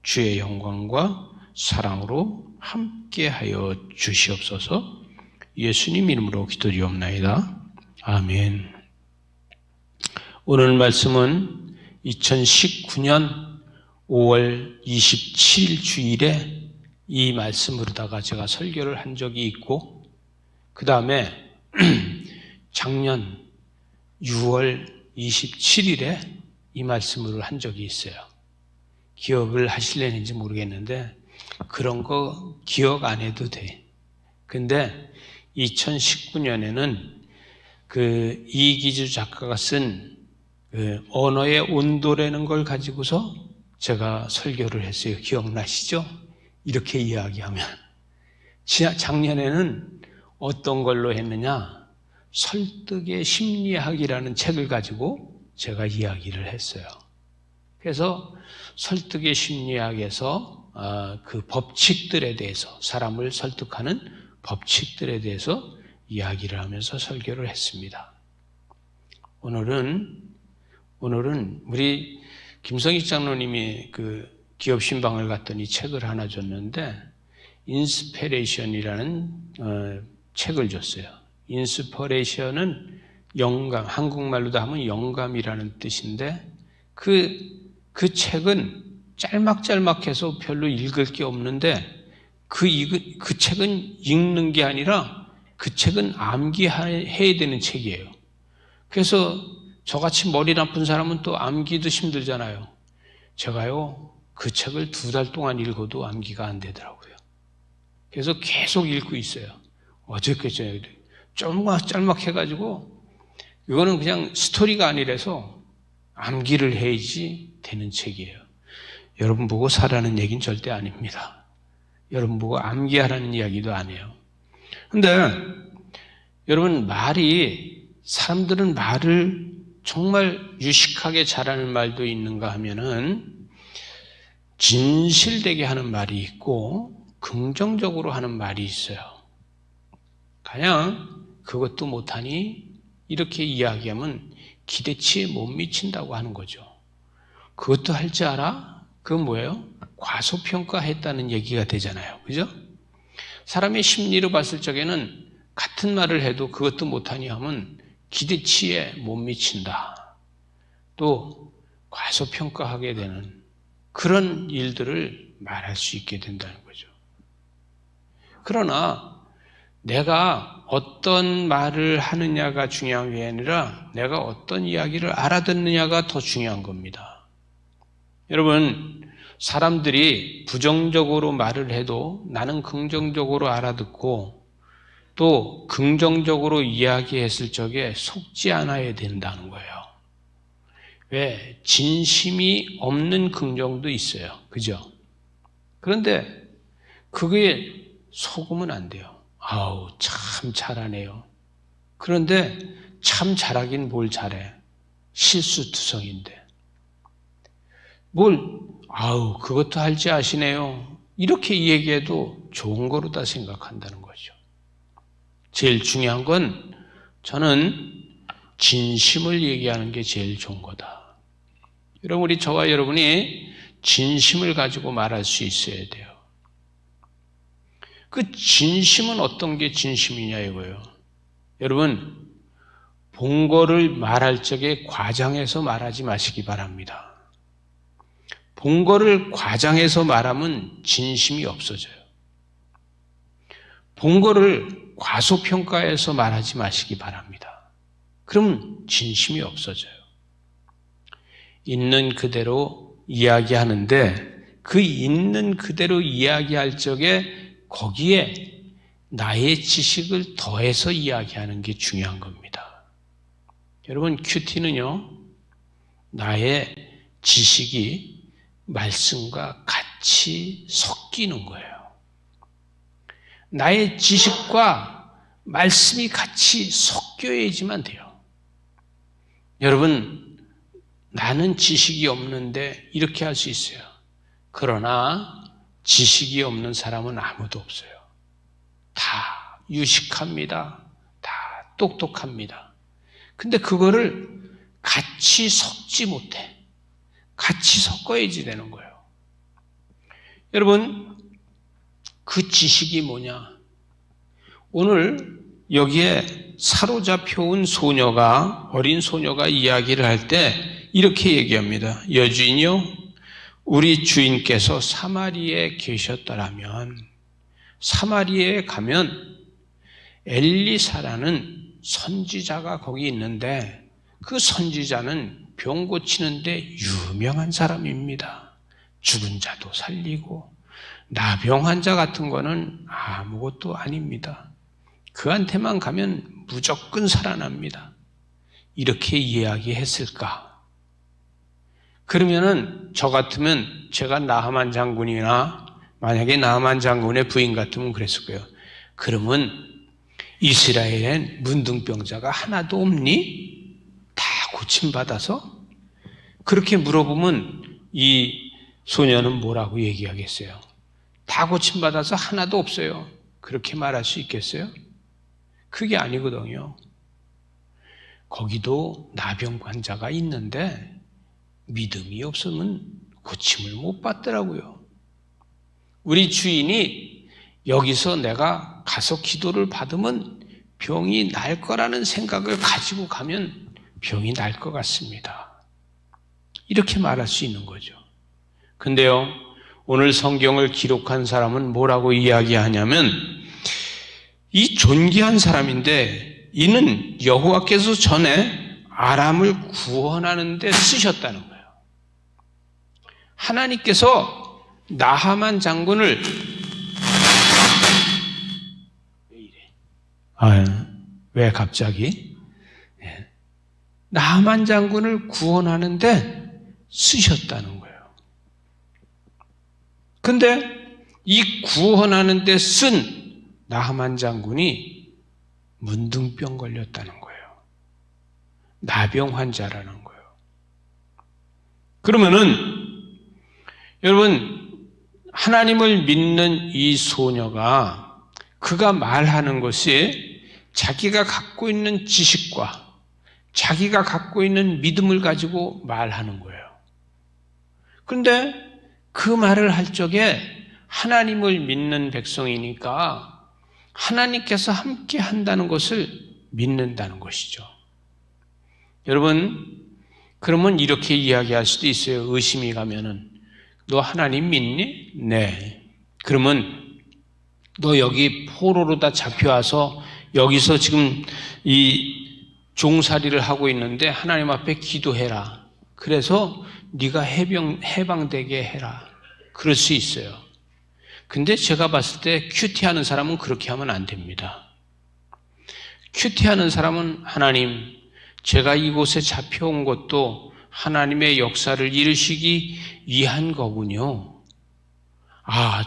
주의 영광과 사랑으로 함께하여 주시옵소서. 예수님 이름으로 기도드리옵나이다. 아멘. 오늘 말씀은 2019년 5월 27일 주일에 이 말씀으로다가 제가 설교를 한 적이 있고, 그 다음에 작년 6월 27일에 이 말씀을 한 적이 있어요. 기억을 하실려는지 모르겠는데 그런 거 기억 안 해도 돼. 근데 2019년에는 그 이기주 작가가 쓴 그 언어의 온도라는 걸 가지고서 제가 설교를 했어요. 기억나시죠? 이렇게 이야기하면. 작년에는 어떤 걸로 했느냐? 설득의 심리학이라는 책을 가지고 제가 이야기를 했어요. 그래서 설득의 심리학에서 그 법칙들에 대해서, 사람을 설득하는 법칙들에 대해서 이야기를 하면서 설교를 했습니다. 오늘은 우리 김성익 장로님이 그 기업 신방을 갔더니 책을 하나 줬는데 인스피레이션이라는 책을 줬어요. 인스피레이션은 영감, 한국말로도 하면 영감이라는 뜻인데 그 책은 짤막짤막해서 별로 읽을 게 없는데 그 책은 읽는 게 아니라 그 책은 암기해야 되는 책이에요. 그래서 저같이 머리 나쁜 사람은 또 암기도 힘들잖아요. 제가요, 그 책을 2달 동안 읽어도 암기가 안 되더라고요. 그래서 계속 읽고 있어요. 어저께 짤막해가지고 이거는 그냥 스토리가 아니라서 암기를 해야지 되는 책이에요. 여러분 보고 사라는 얘기는 절대 아닙니다. 여러분 보고 암기하라는 이야기도 안 해요. 근데 여러분, 사람들은 말을 정말 유식하게 잘하는 말도 있는가 하면은 진실되게 하는 말이 있고 긍정적으로 하는 말이 있어요. 그냥 그것도 못하니 이렇게 이야기하면 기대치에 못 미친다고 하는 거죠. 그것도 할 줄 알아? 그건 뭐예요? 과소평가했다는 얘기가 되잖아요. 그죠? 사람의 심리로 봤을 적에는 같은 말을 해도 그것도 못하니 하면 기대치에 못 미친다. 또 과소평가하게 되는 그런 일들을 말할 수 있게 된다는 거죠. 그러나 내가 어떤 말을 하느냐가 중요한 게 아니라 내가 어떤 이야기를 알아듣느냐가 더 중요한 겁니다. 여러분, 사람들이 부정적으로 말을 해도 나는 긍정적으로 알아듣고 또 긍정적으로 이야기했을 적에 속지 않아야 된다는 거예요. 왜? 진심이 없는 긍정도 있어요. 그죠? 그런데 그게 속으면 안 돼요. 아우, 참 잘하네요. 그런데 참 잘하긴 뭘 잘해. 실수투성인데. 아우, 그것도 할 줄 아시네요. 이렇게 얘기해도 좋은 거로다 생각한다는 거죠. 제일 중요한 건 저는 진심을 얘기하는 게 제일 좋은 거다. 여러분, 우리 저와 여러분이 진심을 가지고 말할 수 있어야 돼요. 그 진심은 어떤 게 진심이냐 이거예요. 여러분, 본 거를 말할 적에 과장해서 말하지 마시기 바랍니다. 본 거를 과장해서 말하면 진심이 없어져요. 본 거를 과소평가해서 말하지 마시기 바랍니다. 그럼 진심이 없어져요. 있는 그대로 이야기하는데 그 있는 그대로 이야기할 적에 거기에 나의 지식을 더해서 이야기하는 게 중요한 겁니다. 여러분, 큐티는요, 나의 지식이 말씀과 같이 섞이는 거예요. 나의 지식과 말씀이 같이 섞여야지만 돼요. 여러분, 나는 지식이 없는데 이렇게 할 수 있어요. 그러나 지식이 없는 사람은 아무도 없어요. 다 유식합니다. 다 똑똑합니다. 근데 그거를 같이 섞지 못해. 같이 섞어야지 되는 거예요. 여러분, 그 지식이 뭐냐? 오늘 여기에 사로잡혀온 소녀가, 어린 소녀가 이야기를 할 때 이렇게 얘기합니다. 여주인이요, 우리 주인께서 사마리아에 계셨더라면, 사마리아에 가면 엘리사라는 선지자가 거기 있는데 그 선지자는 병 고치는데 유명한 사람입니다. 죽은 자도 살리고 나병 환자 같은 거는 아무것도 아닙니다. 그한테만 가면 무조건 살아납니다. 이렇게 이야기했을까? 그러면은 저 같으면 제가 나하만 장군이나 만약에 나하만 장군의 부인 같으면 그랬을 거예요. 그러면 이스라엘엔 문둥병자가 하나도 없니? 다 고침받아서? 그렇게 물어보면 이 소녀는 뭐라고 얘기하겠어요? 다 고침받아서 하나도 없어요. 그렇게 말할 수 있겠어요? 그게 아니거든요. 거기도 나병 환자가 있는데 믿음이 없으면 고침을 못 받더라고요. 우리 주인이 여기서 내가 가서 기도를 받으면 병이 날 거라는 생각을 가지고 가면 병이 날 것 같습니다. 이렇게 말할 수 있는 거죠. 근데요, 오늘 성경을 기록한 사람은 뭐라고 이야기하냐면 이 존귀한 사람인데 이는 여호와께서 전에 아람을 구원하는 데 쓰셨다는 거예요. 하나님께서 나하만 장군을 왜 갑자기? 나하만 장군을 구원하는데 쓰셨다는 거예요. 근데 이 구원하는데 쓴 나하만 장군이 문둥병 걸렸다는 거예요. 나병 환자라는 거예요. 그러면은 여러분, 하나님을 믿는 이 소녀가 그가 말하는 것이 자기가 갖고 있는 지식과 자기가 갖고 있는 믿음을 가지고 말하는 거예요. 그런데 그 말을 할 적에 하나님을 믿는 백성이니까 하나님께서 함께 한다는 것을 믿는다는 것이죠. 여러분, 그러면 이렇게 이야기할 수도 있어요. 의심이 가면은, 너 하나님 믿니? 네. 그러면 너 여기 포로로 다 잡혀와서 여기서 지금 이 종살이를 하고 있는데 하나님 앞에 기도해라. 그래서 네가 해방되게 해라. 그럴 수 있어요. 근데 제가 봤을 때 큐티하는 사람은 그렇게 하면 안 됩니다. 큐티하는 사람은 하나님, 제가 이곳에 잡혀온 것도 하나님의 역사를 이루시기 위한 거군요.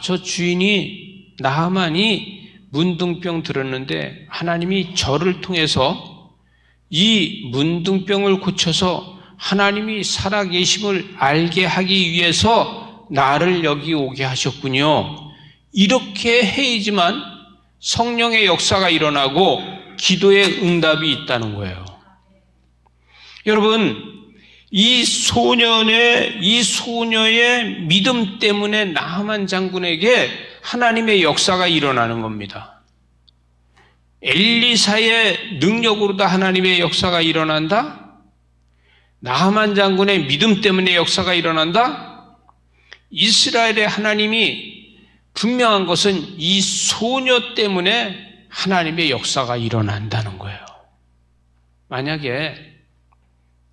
저 주인이 나하만이 문둥병 들었는데 하나님이 저를 통해서 이 문둥병을 고쳐서 하나님이 살아계심을 알게 하기 위해서 나를 여기 오게 하셨군요. 이렇게 해야지만 성령의 역사가 일어나고 기도의 응답이 있다는 거예요. 여러분, 이 소녀의 믿음 때문에 나하만 장군에게 하나님의 역사가 일어나는 겁니다. 엘리사의 능력으로도 하나님의 역사가 일어난다? 나하만 장군의 믿음 때문에 역사가 일어난다? 이스라엘의 하나님이 분명한 것은 이 소녀 때문에 하나님의 역사가 일어난다는 거예요. 만약에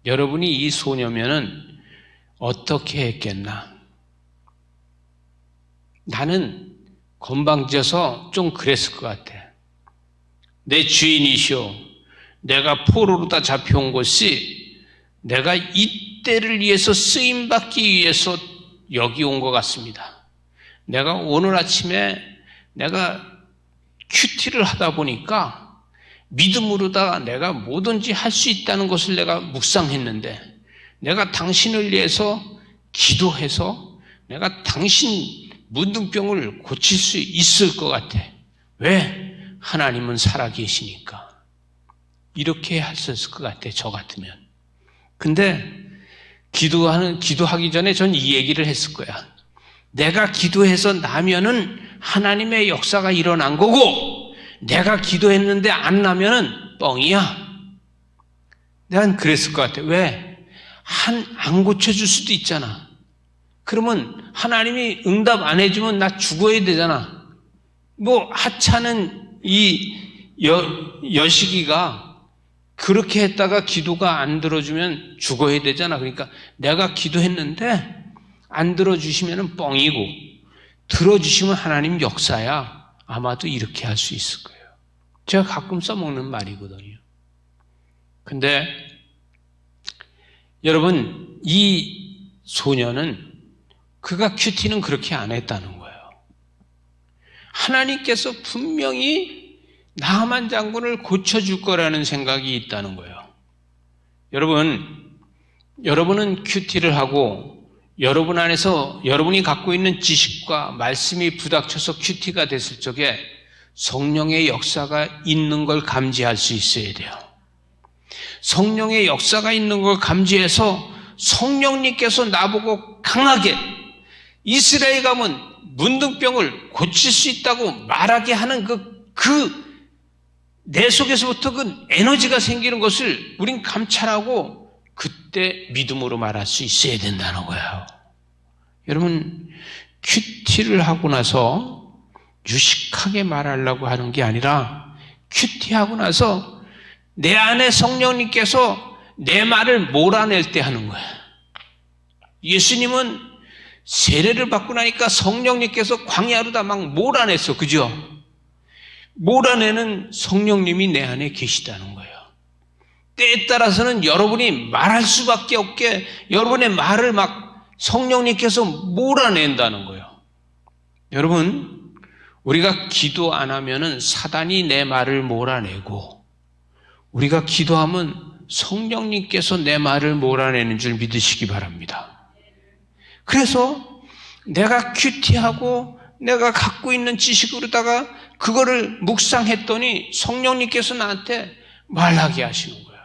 여러분이 이 소녀면은 어떻게 했겠나? 나는 건방져서 좀 그랬을 것 같아. 내 주인이시오. 내가 포로로 다 잡혀온 것이 내가 이때를 위해서 쓰임받기 위해서 여기 온 것 같습니다. 내가 오늘 아침에 내가 큐티를 하다 보니까 믿음으로다가 내가 뭐든지 할 수 있다는 것을 내가 묵상했는데 내가 당신을 위해서 기도해서 내가 당신 문둥병을 고칠 수 있을 것 같아. 왜? 하나님은 살아계시니까. 이렇게 했었을 것 같아, 저 같으면. 근데 기도하기 전에 전 이 얘기를 했을 거야. 내가 기도해서 나면은 하나님의 역사가 일어난 거고, 내가 기도했는데 안 나면은 뻥이야. 난 그랬을 것 같아. 왜? 안 고쳐줄 수도 있잖아. 그러면 하나님이 응답 안 해주면 나 죽어야 되잖아. 뭐 하찮은 이 여시기가 그렇게 했다가 기도가 안 들어주면 죽어야 되잖아. 그러니까 내가 기도했는데 안 들어주시면 뻥이고, 들어주시면 하나님 역사야. 아마도 이렇게 할 수 있을 거예요. 제가 가끔 써먹는 말이거든요. 근데 여러분, 이 소녀는 그가 큐티는 그렇게 안 했다는 거예요. 하나님께서 분명히 나하만 장군을 고쳐줄 거라는 생각이 있다는 거예요. 여러분은 큐티를 하고 여러분 안에서 여러분이 갖고 있는 지식과 말씀이 부닥쳐서 큐티가 됐을 적에 성령의 역사가 있는 걸 감지할 수 있어야 돼요. 성령의 역사가 있는 걸 감지해서 성령님께서 나보고 강하게 이스라엘 가면 문둥병을 고칠 수 있다고 말하게 하는 내 속에서부터 그 에너지가 생기는 것을 우린 감찰하고 그때 믿음으로 말할 수 있어야 된다는 거예요. 여러분, 큐티를 하고 나서 유식하게 말하려고 하는 게 아니라 큐티하고 나서 내 안에 성령님께서 내 말을 몰아낼 때 하는 거예요. 예수님은 세례를 받고 나니까 성령님께서 광야로 다 막 몰아냈어. 그죠? 몰아내는 성령님이 내 안에 계시다는 거예요. 때에 따라서는 여러분이 말할 수밖에 없게 여러분의 말을 막 성령님께서 몰아낸다는 거예요. 여러분, 우리가 기도 안 하면은 사단이 내 말을 몰아내고, 우리가 기도하면 성령님께서 내 말을 몰아내는 줄 믿으시기 바랍니다. 그래서 내가 큐티하고 내가 갖고 있는 지식으로다가 그거를 묵상했더니 성령님께서 나한테 말하게 하시는 거예요.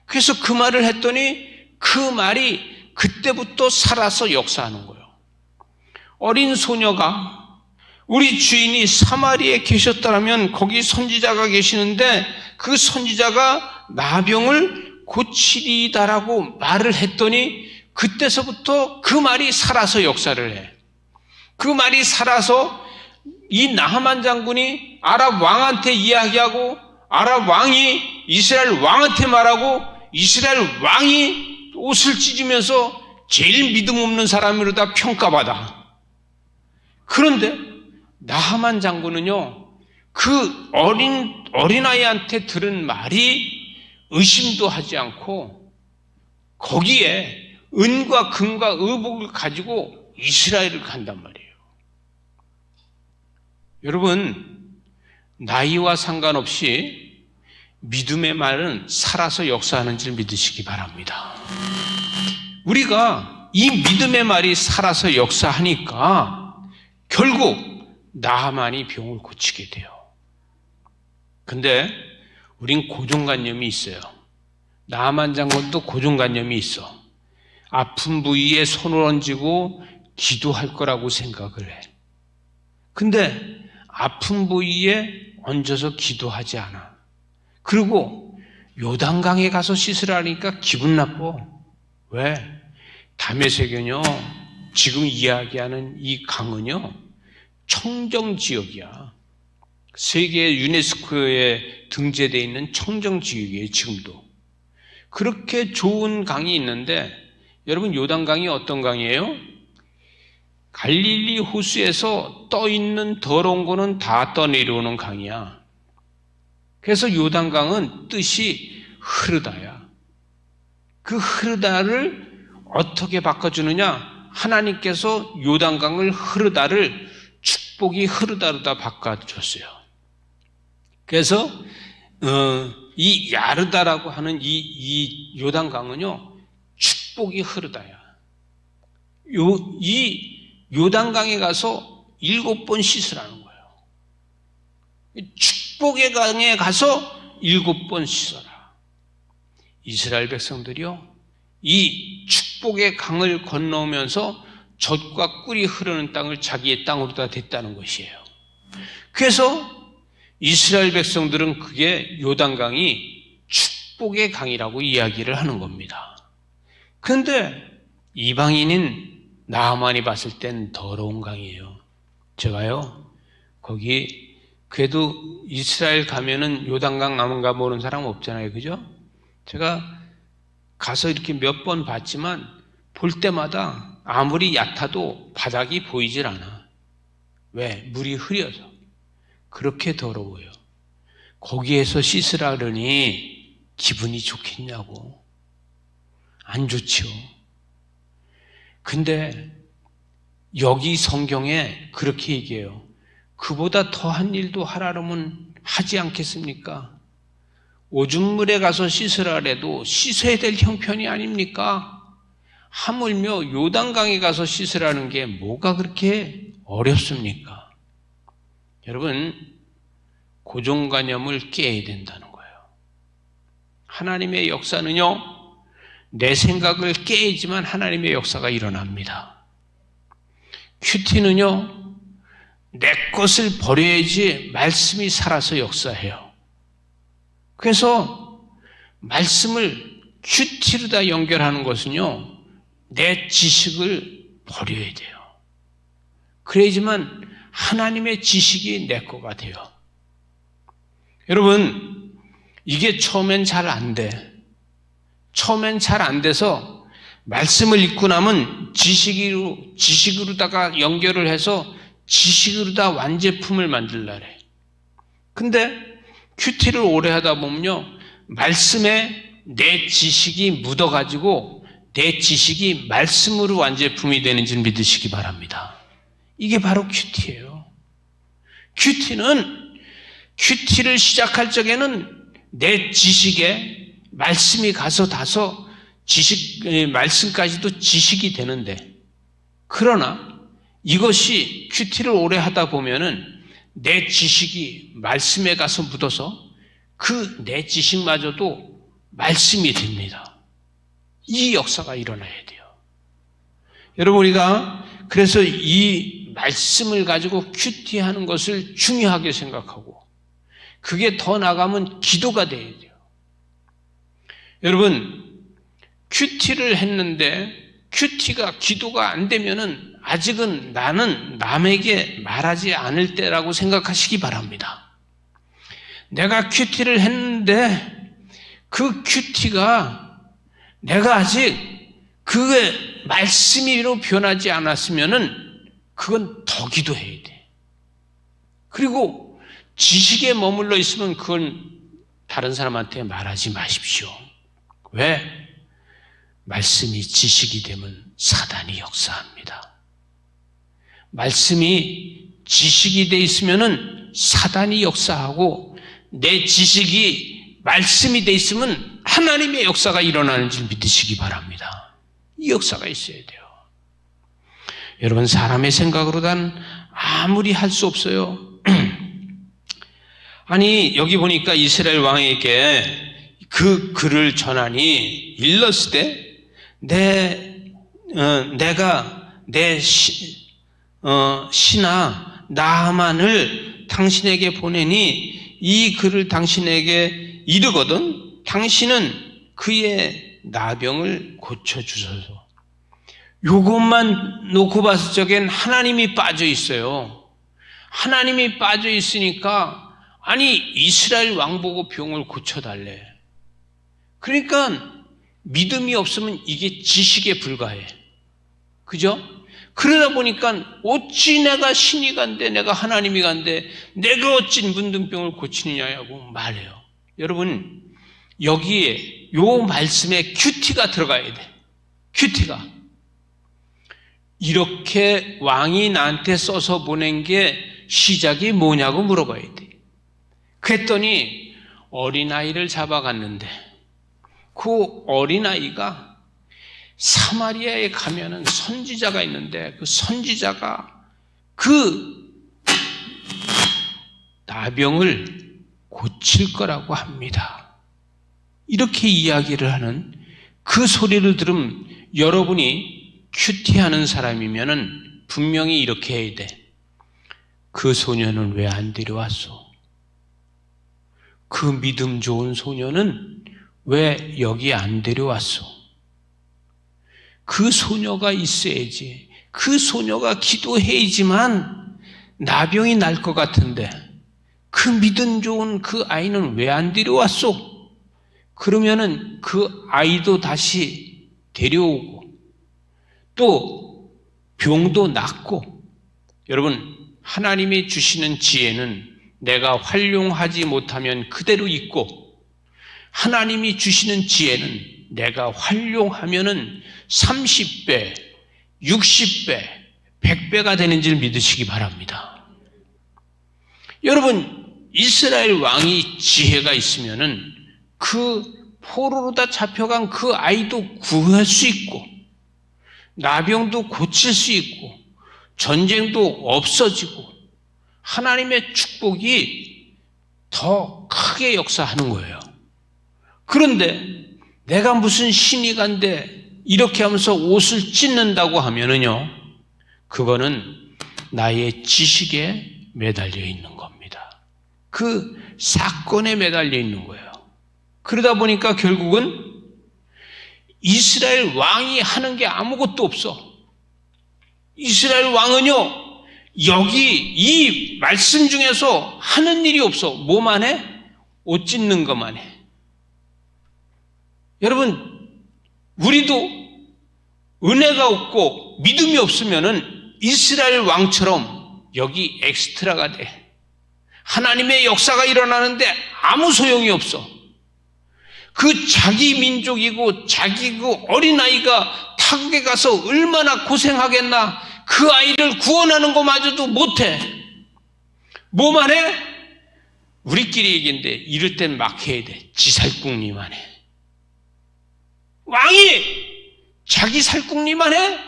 그래서 그 말을 했더니 그 말이 그때부터 살아서 역사하는 거예요. 어린 소녀가 우리 주인이 사마리에 계셨다면 거기 선지자가 계시는데 그 선지자가 나병을 고치리다라고 말을 했더니 그때서부터 그 말이 살아서 역사를 해. 그 말이 살아서 이 나하만 장군이 아랍 왕한테 이야기하고 아랍 왕이 이스라엘 왕한테 말하고 이스라엘 왕이 옷을 찢으면서 제일 믿음 없는 사람으로다 평가받아. 그런데 나하만 장군은요, 그 어린아이한테 들은 말이 의심도 하지 않고 거기에 은과 금과 의복을 가지고 이스라엘을 간단 말이에요. 여러분, 나이와 상관없이 믿음의 말은 살아서 역사하는 줄 믿으시기 바랍니다. 우리가 이 믿음의 말이 살아서 역사하니까 결국 나하만이 병을 고치게 돼요. 근데 우린 고정관념이 있어요. 나하만 장군도 고정관념이 있어. 아픈 부위에 손을 얹고 기도할 거라고 생각을 해. 근데 아픈 부위에 얹어서 기도하지 않아. 그리고 요단강에 가서 씻으라니까 기분 나빠. 왜? 다메섹은요, 지금 이야기하는 이 강은요, 청정지역이야. 세계 유네스코에 등재되어 있는 청정지역이에요, 지금도. 그렇게 좋은 강이 있는데, 여러분, 요단강이 어떤 강이에요? 갈릴리 호수에서 떠있는 더러운 거는 다 떠내려오는 강이야. 그래서 요단강은 뜻이 흐르다야. 그 흐르다를 어떻게 바꿔주느냐? 하나님께서 요단강을 흐르다를 축복이 흐르다로 다 바꿔줬어요. 그래서 이 야르다라고 하는 이 요단강은요, 축복이 흐르다야. 이 요단강에 가서 7번 씻으라는 거예요. 축복의 강에 가서 7번 씻어라. 이스라엘 백성들이요, 이 축복의 강을 건너오면서 젖과 꿀이 흐르는 땅을 자기의 땅으로 다 됐다는 것이에요. 그래서 이스라엘 백성들은 그게 요단강이 축복의 강이라고 이야기를 하는 겁니다. 그런데 이방인인 나아만이 봤을 땐 더러운 강이에요. 제가요, 거기 그래도 이스라엘 가면은 요단강 안 가보는 사람 없잖아요. 그죠? 제가 가서 이렇게 몇 번 봤지만 볼 때마다 아무리 얕아도 바닥이 보이질 않아. 왜? 물이 흐려서. 그렇게 더러워요. 거기에서 씻으라 그러니 기분이 좋겠냐고. 안 좋죠. 근데 여기 성경에 그렇게 얘기해요. 그보다 더한 일도 하라면 하지 않겠습니까? 오줌물에 가서 씻으라 그래도 씻어야 될 형편이 아닙니까? 하물며 요단강에 가서 씻으라는 게 뭐가 그렇게 어렵습니까? 여러분, 고정관념을 깨야 된다는 거예요. 하나님의 역사는요, 내 생각을 깨야지만 하나님의 역사가 일어납니다. 큐티는요, 내 것을 버려야지 말씀이 살아서 역사해요. 그래서 말씀을 큐티로다 연결하는 것은요, 내 지식을 버려야 돼요. 그래야지만 하나님의 지식이 내 거가 돼요. 여러분, 이게 처음엔 잘 안 돼. 처음엔 잘 안 돼서 말씀을 읽고 나면 지식으로다가 연결을 해서 지식으로다 완제품을 만들라래. 근데 큐티를 오래 하다 보면요, 말씀에 내 지식이 묻어가지고 내 지식이 말씀으로 완제품이 되는 줄 믿으시기 바랍니다. 이게 바로 큐티예요. 큐티를 시작할 적에는 내 지식에 말씀이 가서 다서 말씀까지도 지식이 되는데, 그러나 이것이 큐티를 오래 하다 보면은 내 지식이 말씀에 가서 묻어서 그 내 지식마저도 말씀이 됩니다. 이 역사가 일어나야 돼요. 여러분, 우리가 그래서 이 말씀을 가지고 큐티하는 것을 중요하게 생각하고, 그게 더 나가면 기도가 돼야 돼요. 여러분, 큐티를 했는데 큐티가 기도가 안 되면은 아직은 나는 남에게 말하지 않을 때라고 생각하시기 바랍니다. 내가 큐티를 했는데 그 큐티가 내가 아직 그게 말씀으로 변하지 않았으면은 그건 더 기도해야 돼. 그리고 지식에 머물러 있으면 그건 다른 사람한테 말하지 마십시오. 왜? 말씀이 지식이 되면 사단이 역사합니다. 말씀이 지식이 돼 있으면은 사단이 역사하고, 내 지식이 말씀이 돼 있으면 하나님의 역사가 일어나는 줄 믿으시기 바랍니다. 이 역사가 있어야 돼요. 여러분, 사람의 생각으로는 아무리 할 수 없어요. 아니, 여기 보니까 이스라엘 왕에게 그 글을 전하니 일렀을 때 내가 내 신하 나하만을 당신에게 보내니 이 글을 당신에게 이르거든 당신은 그의 나병을 고쳐주소서. 이것만 놓고 봤을 적엔 하나님이 빠져 있어요. 하나님이 빠져 있으니까, 아니, 이스라엘 왕 보고 병을 고쳐달래. 그러니까 믿음이 없으면 이게 지식에 불과해. 그죠? 그러다 보니까 어찌 내가 신이 간데 내가 하나님이 간데 내가 어찌 문둥병을 고치느냐고 말해요. 여러분, 여기에 요 말씀에 큐티가 들어가야 돼. 큐티가. 이렇게 왕이 나한테 써서 보낸 게 시작이 뭐냐고 물어봐야 돼. 그랬더니 어린아이를 잡아갔는데 그 어린아이가 사마리아에 가면은 선지자가 있는데 그 선지자가 그 나병을 고칠 거라고 합니다. 이렇게 이야기를 하는 그 소리를 들으면 여러분이 큐티하는 사람이면은 분명히 이렇게 해야 돼. 그 소녀는 왜 안 데려왔어? 그 믿음 좋은 소녀는 왜 여기 안 데려왔어? 그 소녀가 있어야지. 그 소녀가 기도해야지만 나병이 날 것 같은데 그 믿음 좋은 그 아이는 왜 안 데려왔어? 그러면은 그 아이도 다시 데려오고 또 병도 낫고. 여러분, 하나님이 주시는 지혜는 내가 활용하지 못하면 그대로 있고, 하나님이 주시는 지혜는 내가 활용하면은 30배, 60배, 100배가 되는 줄 믿으시기 바랍니다. 여러분, 이스라엘 왕이 지혜가 있으면은 그 포로로다 잡혀간 그 아이도 구할 수 있고, 나병도 고칠 수 있고, 전쟁도 없어지고, 하나님의 축복이 더 크게 역사하는 거예요. 그런데 내가 무슨 신이 간데 이렇게 하면서 옷을 찢는다고 하면은요, 그거는 나의 지식에 매달려 있는 겁니다. 그 사건에 매달려 있는 거예요. 그러다 보니까 결국은 이스라엘 왕이 하는 게 아무것도 없어. 이스라엘 왕은요, 여기 이 말씀 중에서 하는 일이 없어. 뭐만 해? 옷 찢는 것만 해. 여러분, 우리도 은혜가 없고 믿음이 없으면은 이스라엘 왕처럼 여기 엑스트라가 돼. 하나님의 역사가 일어나는데 아무 소용이 없어. 그 자기 민족이고 자기 그 어린아이가 타국에 가서 얼마나 고생하겠나. 그 아이를 구원하는 것마저도 못해. 뭐만 해? 우리끼리 얘기인데 이럴 땐 막 해야 돼. 지 살궁리만 해. 왕이 자기 살궁리만 해?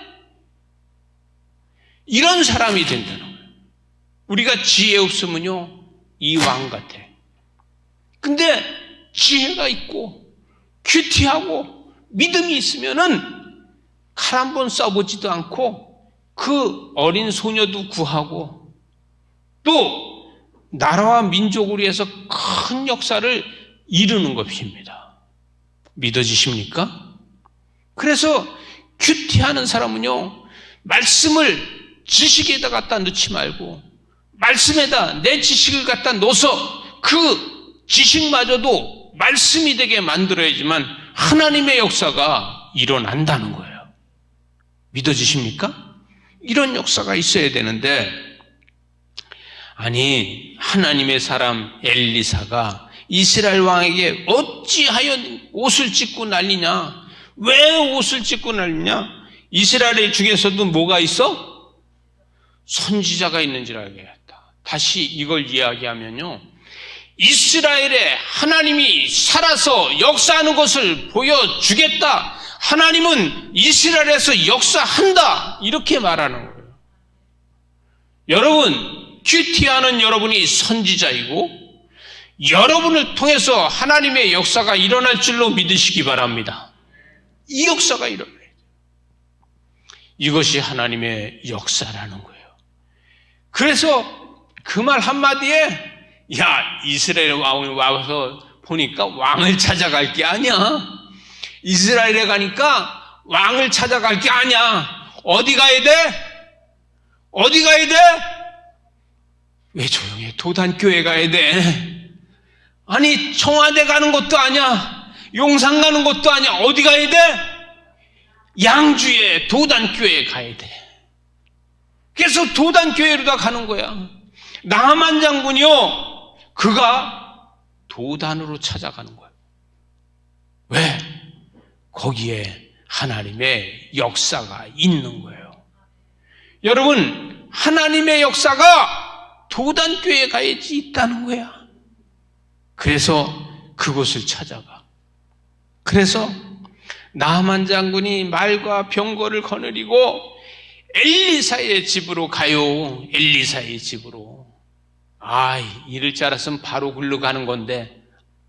이런 사람이 된다는 거예요. 우리가 지혜 없으면요, 이 왕 같아. 근데 지혜가 있고 큐티하고 믿음이 있으면은 칼 한 번 써보지도 않고 그 어린 소녀도 구하고 또 나라와 민족을 위해서 큰 역사를 이루는 것입니다. 믿어지십니까? 그래서 큐티하는 사람은요, 말씀을 지식에다 갖다 넣지 말고 말씀에다 내 지식을 갖다 넣어서 그 지식마저도 말씀이 되게 만들어야지만 하나님의 역사가 일어난다는 거예요. 믿어지십니까? 이런 역사가 있어야 되는데, 아니, 하나님의 사람 엘리사가 이스라엘 왕에게 어찌하여 옷을 찢고 난리냐? 왜 옷을 찢고 난리냐? 이스라엘 중에서도 뭐가 있어? 선지자가 있는 줄 알겠다. 다시 이걸 이야기하면요, 이스라엘에 하나님이 살아서 역사하는 것을 보여주겠다. 하나님은 이스라엘에서 역사한다. 이렇게 말하는 거예요. 여러분, 큐티하는 여러분이 선지자이고 여러분을 통해서 하나님의 역사가 일어날 줄로 믿으시기 바랍니다. 이 역사가 일어나야 돼요. 이것이 하나님의 역사라는 거예요. 그래서 그 말 한마디에, 야, 이스라엘 왕이 와서 보니까 왕을 찾아갈 게 아니야. 이스라엘에 가니까 왕을 찾아갈 게 아니야. 어디 가야 돼? 어디 가야 돼? 왜 조용해? 도단교회 가야 돼. 아니, 청와대 가는 것도 아니야. 용산 가는 것도 아니야. 어디 가야 돼? 양주에 도단교회에 가야 돼. 그래서 도단교회로 다 가는 거야. 나하만 장군이요, 그가 도단으로 찾아가는 거예요. 왜? 거기에 하나님의 역사가 있는 거예요. 여러분, 하나님의 역사가 도단교회에 가야지 있다는 거야. 그래서 그곳을 찾아가. 그래서 나하만 장군이 말과 병거를 거느리고 엘리사의 집으로 가요. 엘리사의 집으로. 이럴 줄 알았으면 바로 글로 가는 건데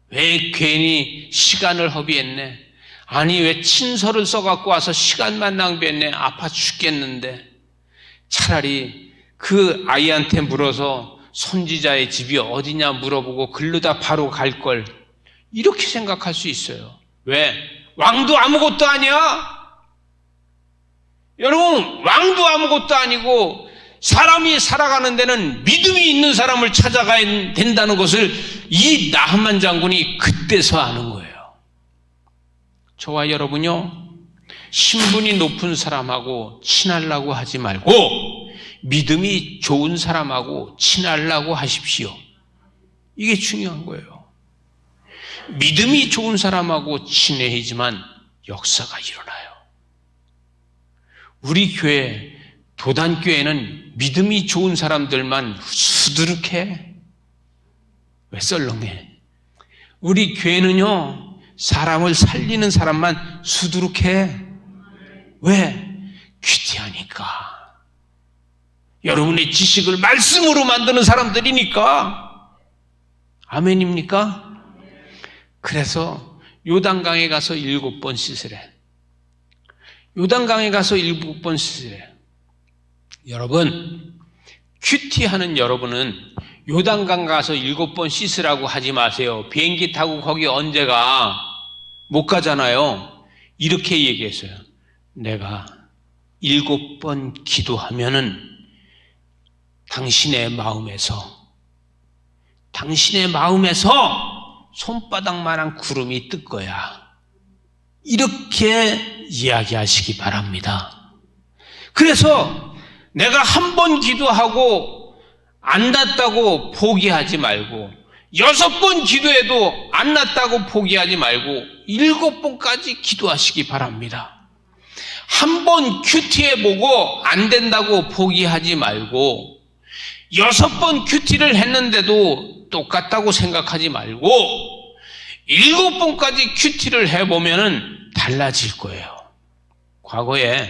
왜 괜히 시간을 허비했네. 아니 왜 친서를 써갖고 와서 시간만 낭비했네. 아파 죽겠는데. 차라리 그 아이한테 물어서 선지자의 집이 어디냐 물어보고 글르다 바로 갈 걸. 이렇게 생각할 수 있어요. 왜? 왕도 아무것도 아니야. 여러분, 왕도 아무것도 아니고 사람이 살아가는 데는 믿음이 있는 사람을 찾아가야 된다는 것을 이 나하만 장군이 그때서 아는 거예요. 저와 여러분요, 신분이 높은 사람하고 친하려고 하지 말고 믿음이 좋은 사람하고 친하려고 하십시오. 이게 중요한 거예요. 믿음이 좋은 사람하고 친해야지만 역사가 일어나요. 우리 교회, 도단교회는 믿음이 좋은 사람들만 수두룩해. 왜 썰렁해? 우리 교회는요, 사람을 살리는 사람만 수두룩해. 왜? 퀴티하니까. 여러분의 지식을 말씀으로 만드는 사람들이니까. 아멘입니까? 그래서 요단강에 가서 7번 씻으래. 요단강에 가서 7번 씻으래. 여러분, 큐티하는 여러분은 요단강 가서 7번 씻으라고 하지 마세요. 비행기 타고 거기 언제 가? 못 가잖아요. 이렇게 얘기했어요. 내가 7번 기도하면은 당신의 마음에서 손바닥만한 구름이 뜰 거야. 이렇게 이야기하시기 바랍니다. 그래서 내가 한 번 기도하고 안 낫다고 포기하지 말고 6번 기도해도 안 낫다고 포기하지 말고 7번까지 기도하시기 바랍니다. 한 번 큐티해보고 안 된다고 포기하지 말고 6번 큐티를 했는데도 똑같다고 생각하지 말고 7번까지 큐티를 해보면 달라질 거예요. 과거에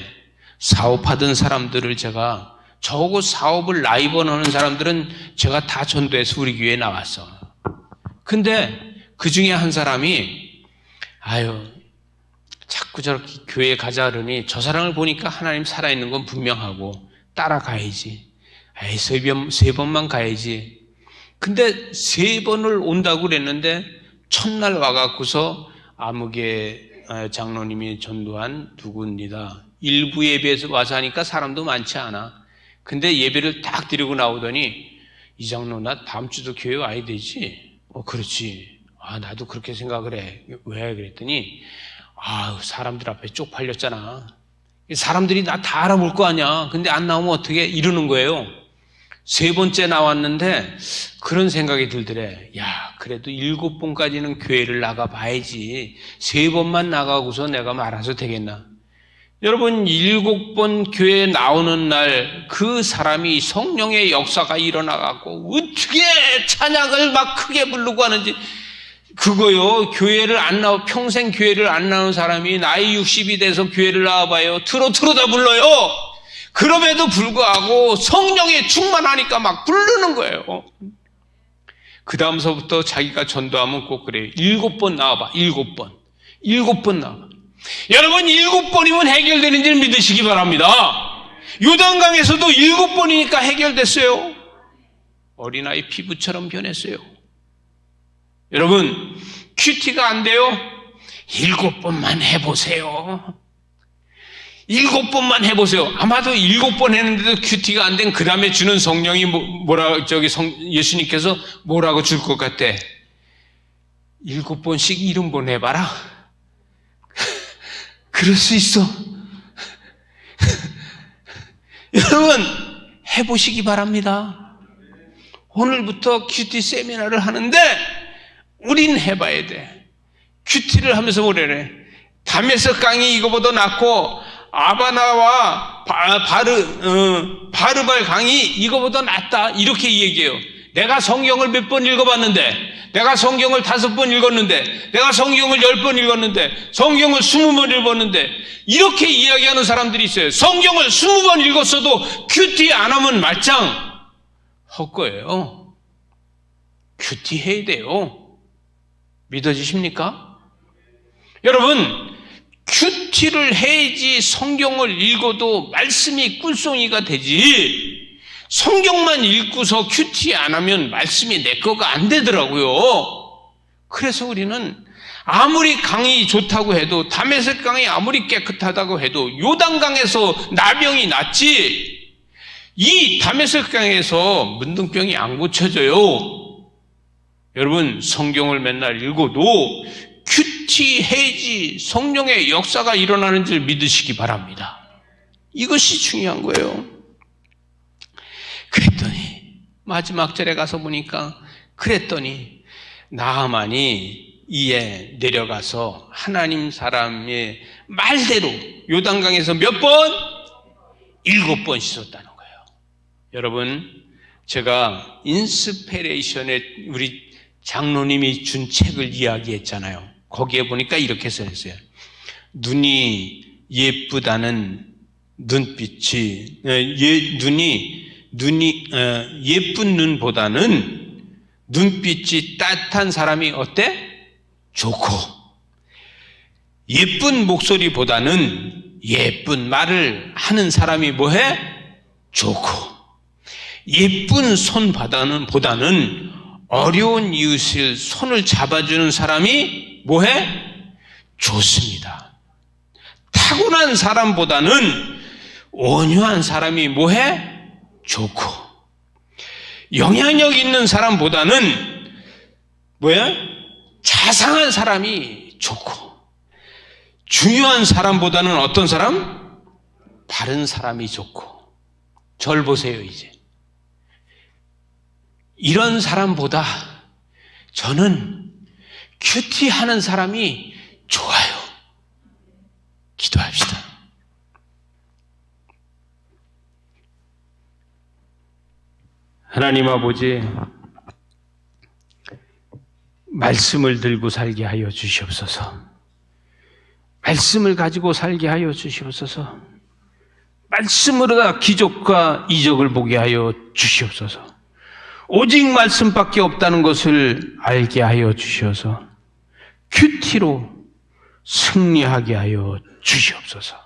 사업하던 사람들을 제가, 저하고 사업을 라이벌 하는 사람들은 제가 다 전도해서 우리 교회에 나왔어. 근데 그 중에 한 사람이 자꾸 저렇게 교회에 가자 그러니 저 사람을 보니까 하나님 살아있는 건 분명하고 따라가야지. 세 번만 가야지. 근데 3번을 온다고 그랬는데 첫날 와갖고서 아무개 장로님이 전도한 누구입니다. 일부 예배에서 와서 하니까 사람도 많지 않아. 근데 예배를 딱 드리고 나오더니 이 장로 나 다음 주도 교회 와야 되지? 그렇지. 나도 그렇게 생각을 해. 왜? 그랬더니 사람들 앞에 쪽팔렸잖아. 사람들이 나 다 알아볼 거 아니야. 근데 안 나오면 어떻게 이러는 거예요. 3번째 나왔는데 그런 생각이 들더래. 그래도 7번까지는 교회를 나가봐야지. 3번만 나가고서 내가 말아서 되겠나. 여러분, 7번 교회에 나오는 날 그 사람이 성령의 역사가 일어나갖고 어떻게 찬양을 막 크게 부르고 하는지, 그거요, 평생 교회를 안 나온 사람이 나이 60이 돼서 교회를 나와봐요. 트로트로 다 불러요. 그럼에도 불구하고 성령에 충만하니까 막 부르는 거예요. 그 다음서부터 자기가 전도하면 꼭 그래요. 7번 나와봐. 7번 나와봐. 여러분, 7번이면 해결되는 줄 믿으시기 바랍니다. 요단강에서도 7번이니까 해결됐어요. 어린아이 피부처럼 변했어요. 여러분, 큐티가 안 돼요? 7번만 해보세요. 7번만 해보세요. 아마도 7번 했는데도 큐티가 안 된 그 다음에 주는 성령이 예수님께서 뭐라고 줄 것 같아? 7번씩 70번 해봐라. 그럴 수 있어. 여러분, 해보시기 바랍니다. 오늘부터 큐티 세미나를 하는데 우린 해봐야 돼. 큐티를 하면서 뭐래래? 다메섹 강이 이거보다 낫고 아바나와 바르발 강이 이거보다 낫다. 이렇게 얘기해요. 내가 성경을 몇 번 읽어봤는데, 내가 성경을 5번 읽었는데, 내가 성경을 10번 읽었는데, 성경을 20번 읽었는데, 이렇게 이야기하는 사람들이 있어요. 성경을 20번 읽었어도 큐티 안 하면 말짱 헛거예요. 큐티 해야 돼요. 믿어지십니까? 여러분, 큐티를 해야지 성경을 읽어도 말씀이 꿀송이가 되지. 성경만 읽고서 큐티 안 하면 말씀이 내 거가 안 되더라고요. 그래서 우리는 아무리 강이 좋다고 해도, 다메섹 강이 아무리 깨끗하다고 해도 요단강에서 나병이 낫지, 이 다메섹 강에서 문둥병이 안 고쳐져요. 여러분, 성경을 맨날 읽어도 큐티 해야지 성령의 역사가 일어나는 줄 믿으시기 바랍니다. 이것이 중요한 거예요. 그랬더니 마지막 절에 가서 보니까, 그랬더니 나하만이 이에 내려가서 하나님 사람의 말대로 요단강에서 몇 번? 7번 씻었다는 거예요. 여러분, 제가 인스피레이션에 우리 장로님이 준 책을 이야기했잖아요. 거기에 보니까 이렇게 써있어요. 눈이 예쁘다는 눈빛이, 예쁜 눈보다는 눈빛이 따뜻한 사람이 어때? 좋고, 예쁜 목소리보다는 예쁜 말을 하는 사람이 뭐해? 좋고, 예쁜 손보다는 어려운 이웃을 손을 잡아주는 사람이 뭐해? 좋습니다. 타고난 사람보다는 온유한 사람이 뭐해? 좋고, 영향력 있는 사람보다는 뭐야? 자상한 사람이 좋고, 중요한 사람보다는 어떤 사람? 바른 사람이 좋고. 절 보세요. 이제 이런 사람보다 저는 큐티하는 사람이 좋아요. 기도합시다. 하나님 아버지, 말씀을 들고 살게 하여 주시옵소서. 말씀을 가지고 살게 하여 주시옵소서. 말씀으로 다 기적과 이적을 보게 하여 주시옵소서. 오직 말씀밖에 없다는 것을 알게 하여 주시어서 큐티로 승리하게 하여 주시옵소서.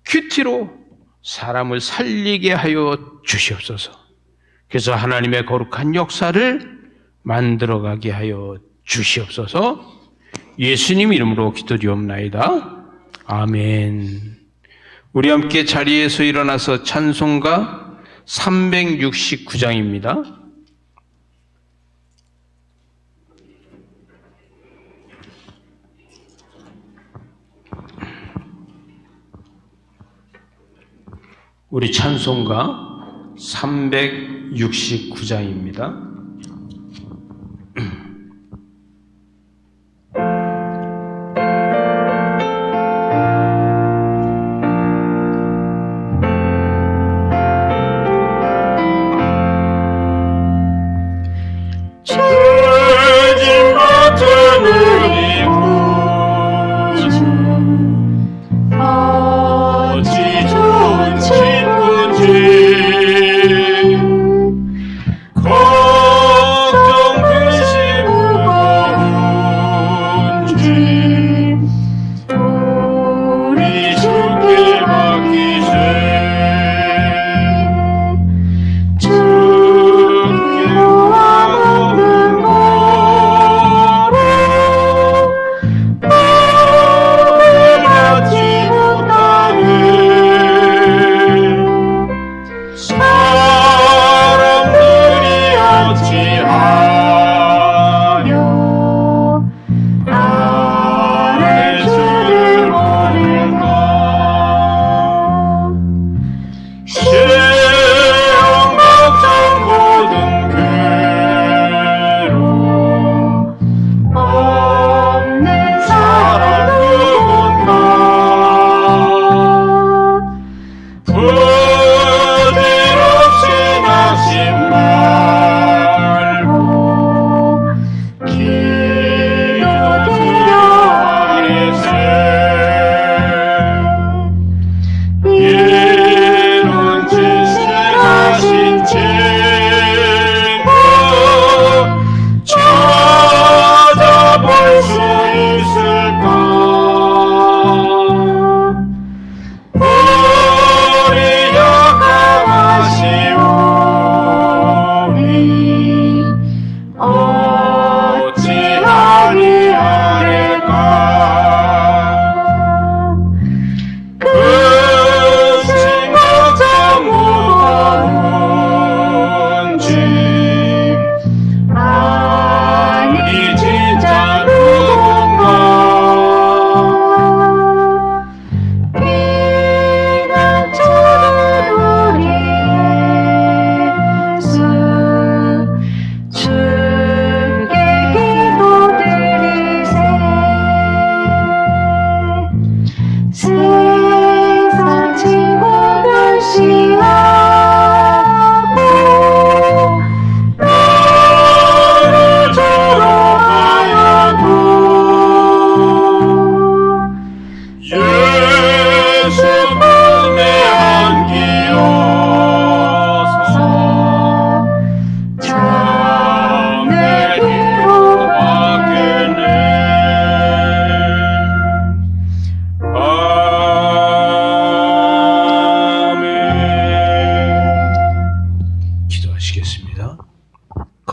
큐티로 사람을 살리게 하여 주시옵소서. 그래서 하나님의 거룩한 역사를 만들어가게 하여 주시옵소서. 예수님 이름으로 기도드리옵나이다. 아멘. 우리 함께 자리에서 일어나서 찬송가 369장입니다. 우리 찬송가 369장입니다.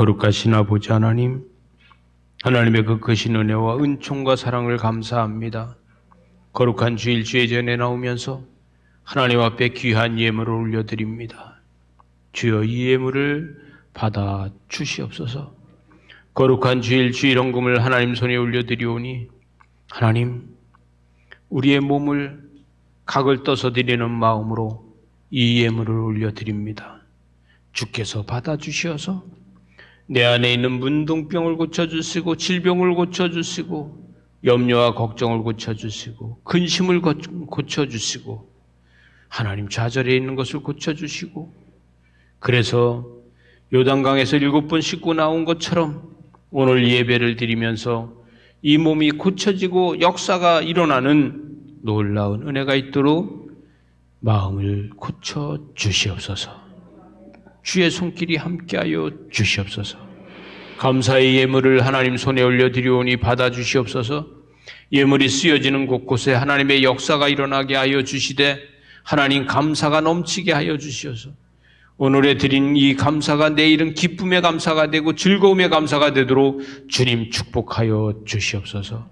거룩하신 아버지 하나님, 하나님의 그 크신 은혜와 은총과 사랑을 감사합니다. 거룩한 주일 주의 전에 나오면서 하나님 앞에 귀한 예물을 올려드립니다. 주여 이 예물을 받아 주시옵소서. 거룩한 주일 주일 헌금을 하나님 손에 올려드리오니 하나님, 우리의 몸을 각을 떠서 드리는 마음으로 이 예물을 올려드립니다. 주께서 받아주시어서 내 안에 있는 문둥병을 고쳐주시고 질병을 고쳐주시고 염려와 걱정을 고쳐주시고 근심을 고쳐주시고 하나님 좌절해 있는 것을 고쳐주시고 그래서 요단강에서 7번 씻고 나온 것처럼 오늘 예배를 드리면서 이 몸이 고쳐지고 역사가 일어나는 놀라운 은혜가 있도록 마음을 고쳐 주시옵소서. 주의 손길이 함께하여 주시옵소서. 감사의 예물을 하나님 손에 올려드리오니 받아주시옵소서. 예물이 쓰여지는 곳곳에 하나님의 역사가 일어나게 하여 주시되 하나님 감사가 넘치게 하여 주시옵소서. 오늘에 드린 이 감사가 내일은 기쁨의 감사가 되고 즐거움의 감사가 되도록 주님 축복하여 주시옵소서.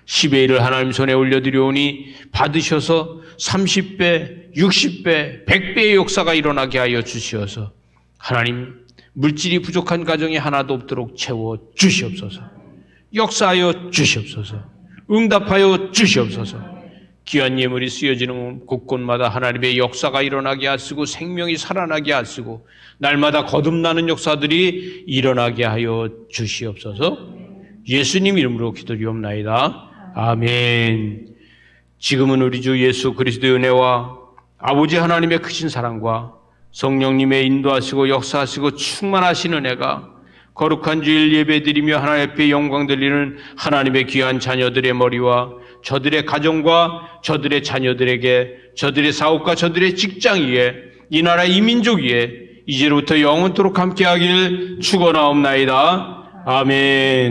10의 1을 하나님 손에 올려드리오니 받으셔서 30배, 60배, 100배의 역사가 일어나게 하여 주시어서 하나님 물질이 부족한 가정이 하나도 없도록 채워 주시옵소서. 역사하여 주시옵소서. 응답하여 주시옵소서. 귀한 예물이 쓰여지는 곳곳마다 하나님의 역사가 일어나게 하시고 생명이 살아나게 하시고 날마다 거듭나는 역사들이 일어나게 하여 주시옵소서. 예수님 이름으로 기도드리옵나이다. 아멘. 지금은 우리 주 예수 그리스도의 은혜와 아버지 하나님의 크신 사랑과 성령님의 인도하시고 역사하시고 충만하신 은혜가 거룩한 주일 예배드리며 하나님 앞에 영광 돌리는 하나님의 귀한 자녀들의 머리와 저들의 가정과 저들의 자녀들에게 저들의 사업과 저들의 직장 위에 이 나라 이 민족 위에 이제부터 영원토록 함께하길 축원하옵나이다. 아멘.